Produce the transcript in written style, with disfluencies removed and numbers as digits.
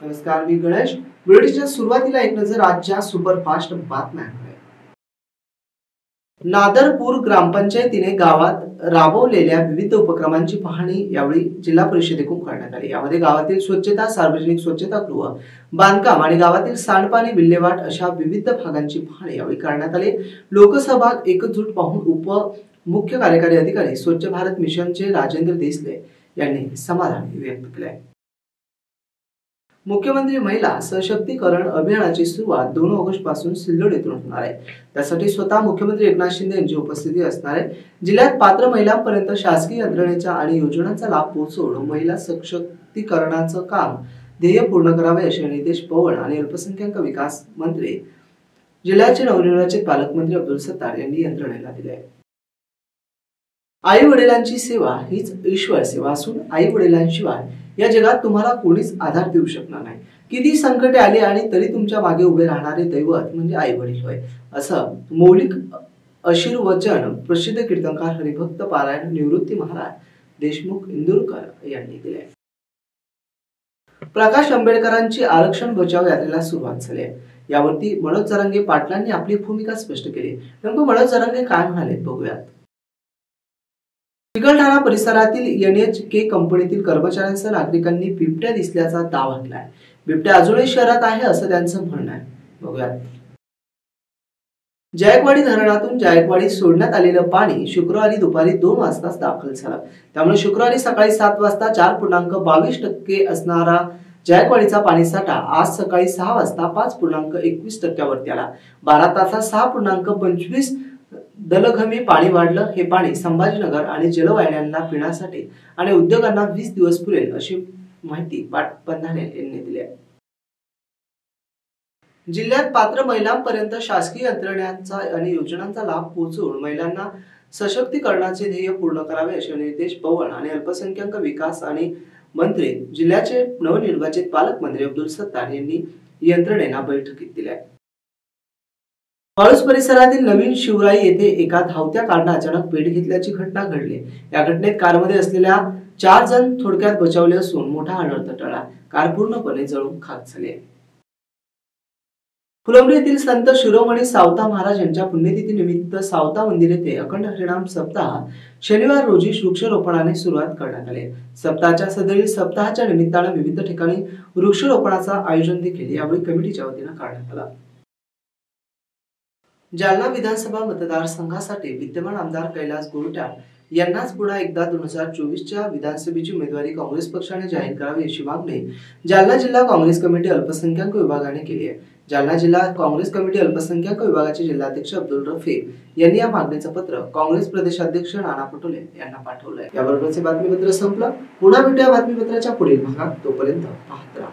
नमस्कार, मी गणेश. बुलेटिनच्या सुरुवातीला एक नजर आजच्या सुपरफास्ट बातम्यांकडे. नादरपूर ग्रामपंचायतीने गावात राबवलेल्या विविध उपक्रमांची पाहणी यावेळी जिल्हा परिषदेकडून करण्यात आली. यामध्ये गावातील स्वच्छता, सार्वजनिक स्वच्छतागृह बांधकाम आणि गावातील सांडपाणी विल्हेवाट अशा विविध भागांची पाहणी यावेळी करण्यात आली. लोकसहभाग एकजूट पाहून मुख्य कार्यकारी अधिकारी स्वच्छ भारत मिशनचे राजेंद्र देसले यांनी समाधान व्यक्त केले. मुख्यमंत्री महिला सशक्तीकरण अभियानाची सुरुवात 2 ऑगस्ट पासून सिल्लोड येथून होणार आहे. त्यासाठी स्वतः मुख्यमंत्री एकनाथ शिंदे यांची उपस्थिती असणार आहे. जिल्ह्यात पात्र महिलांपर्यंत शासकीय यंत्रणेच्या आणि योजनांचा लाभ पोहोचवून महिला सशक्तीकरणाचं काम ध्येय पूर्ण करावे असे निर्देश पवन आणि अल्पसंख्याक विकास मंत्री जिल्ह्याचे नवनिर्वाचित पालकमंत्री अब्दुल सत्तार यांनी यंत्रणेला दिले आहे. आई वडिलांची सेवा हीच ईश्वर सेवा असून आई वडिलांशिवाय या जगात तुम्हाला कोणीच आधार देऊ शकणार नाही. किती संकटे आली आणि तरी तुमच्या मागे उभे राहणारे दैवत म्हणजे आई वडील होय, असं मौलिक आशीर्वचन प्रसिद्ध कीर्तनकार हरिभक्त पारायण निवृत्ती महाराज देशमुख इंदुरकर यांनी दिले. प्रकाश आंबेडकरांची आरक्षण बचाव यात्रेला सुरुवात झाली आहे. यावरती मनोज जरांगे पाटलांनी आपली भूमिका स्पष्ट केली. नेमकं मनोज जरांगे काय म्हणाले बघूयात. चिकलठाणा परिसरातील NHK कंपनीतील कर्मचाऱ्यांसह नागरिकांनी बिबट्या दिसल्याचा दावा केलाय. बिबट्या अजूनही शहरात आहे असं त्यांचं म्हणणं आहे. बघूयात. जायकवाडी धरणातून जायकवाडीत सोडण्यात आलेलं पाणी शुक्रवारी दुपारी 2 वाजताच दाखल झालं. त्यामुळे शुक्रवारी सकाळी 7 वाजता 4.22% असणारा जायकवाडीचा पाणीसाठा आज सकाळी 6 वाजता 5.21% वरती आला. 12 तासात 6.25 दलघमी पाणी वाढलं. हे पाणी संभाजीनगर आणि जलवाहिन्यांना पिण्यासाठी आणि उद्योगांना 20 दिवस पुरेल अशी माहिती पाटबंधारे यांनी दिली आहे. जिल्ह्यात पात्र महिलांपर्यंत शासकीय यंत्रणांचा आणि योजनांचा लाभ पोहोचवून महिलांना सशक्तीकरणाचे ध्येय पूर्ण करावे असे निर्देश पवन आणि अल्पसंख्याक विकास आणि मंत्री जिल्ह्याचे नवनिर्वाचित पालकमंत्री अब्दुल सत्तार यांनी यंत्रणेला बैठकीत दिले. वाळूज परिसरातील नवीन शिवराई येथे एका धावत्या कारने अचानक पेट घेतल्याची घटना घडली. या घटनेत कारमध्ये असलेल्या 4 जण थोडक्यात बचावले असून मोठा अनर्थ टळला. कार पूर्णपणे जळून खाक झाली. फुलंब्री येथील संत शिरोमणी सावता महाराज यांच्या पुण्यतिथी निमित्त सावता मंदिर येथे अखंड हरिनाम सप्ताह शनिवार रोजी वृक्षारोपणाने सुरुवात करण्यात आली. सप्ताहाच्या सदरील सप्ताहाच्या निमित्ताने विविध ठिकाणी वृक्षारोपणाचं आयोजन देखील यावेळी कमिटीच्या वतीने करण्यात आलं. जालना विधानसभा मतदारसंघासाठी विद्यमान आमदार कैलास गोरट्याल यांनाच पुन्हा एकदा 2024च्या विधानसभेची उमेदवारी काँग्रेस पक्षाने जाहीर करावी अशी मागणी जालना जिल्हा काँग्रेस कमिटी अल्पसंख्याक विभागाने केली आहे. जालना जिल्हा काँग्रेस कमिटी अल्पसंख्याक विभागाचे जिल्हाध्यक्ष अब्दुल रफीक यांनी या मागणीचं पत्र काँग्रेस प्रदेशाध्यक्ष नाना पटोले यांना पाठवलंय. याबरोबरचे बातमीपत्र संपलं. पुन्हा भेटूया बातमीपत्राच्या पुढील भागात. तोपर्यंत पाहत राहा.